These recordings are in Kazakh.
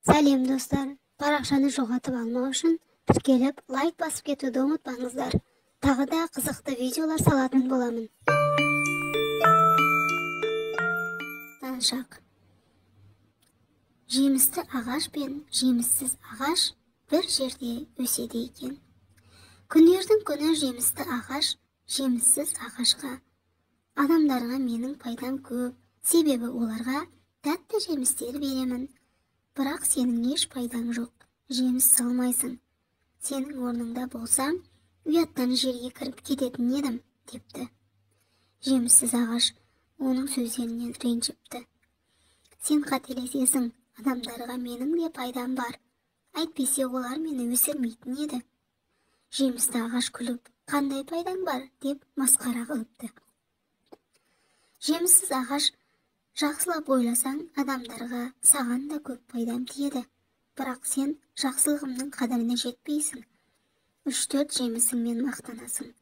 Сәлем достар, парақшаны жоғалтып алмау үшін тіркеліп, лайк басып кетуді ұмытпаңыздар. Тағы да қызықты видеолар салатын боламын. Таншақ. Жемісті ағаш пен жеміссіз ағаш бір жерде өседі екен. Күндердің күні жемісті ағаш, жеміссіз ағашқа. Адамдарға менің пайдам көп, себебі оларға тәтті жемістер беремін. Бірақ сенің еш пайдаң жоқ, жеміс салмайсың. Сенің орныңда болсам, ұяттан жерге кіріп кететін едім, депті. Жеміссіз ағаш оның сөздерінен ренжіпті. Сен қателесесің, адамдарға менің де пайдам бар. Әйтпесе олар мені өсірмейтін еді. Жемісті ағаш күліп, қандай пайдаң бар, деп масқара қылыпты. Жеміссіз ағаш, жақсылап ойласаң, адамдарға саған да көп пайдам тиеді. Бірақ сен жақсылығымның қадіріне жетпейсің. 3-4 жемісіңмен мақтанасың.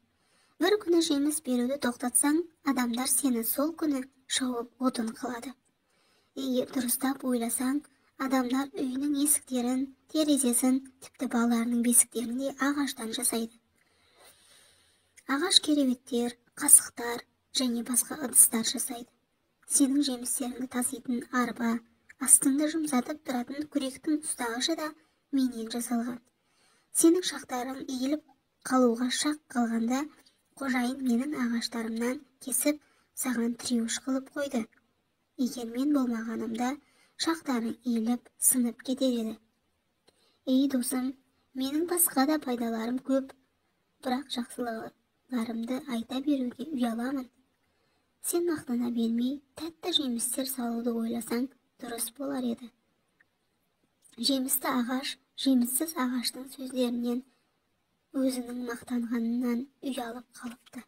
Бір күні жеміс беруді тоқтатсаң, адамдар сені сол күні шауып отын қылады. Егер дұрыстап ойласаң, адамдар үйінің есіктерін, терезесін, тіпті балаларының бесіктерін де ағаштан жасайды. Ағаш кереуеттер, қасықтар және басқа ыдыстар жасайды. Сенің жемістеріңді таситын арба, астыңды жұмсатып тұратын күректің ұстағышы да менен жасалған. Сенің шақтарың иіліп қалуға шақ қалғанда, қожайын менің ағаштарымнан кесіп, саған тіреуіш қылып қойды. Егер мен болмағанымда, шақтарың иіліп, сынып кетер еді. Ей досым, менің басқа да пайдаларым көп, бірақ жақсылықтарымды айта беруге ұяламын. Сен мақтана бермей, тәтті жемістер салуды ойласаң, дұрыс болар еді. Жемісті ағаш, жеміссіз ағаштың сөздерінен өзінің мақтанғанынан ұялып қалыпты.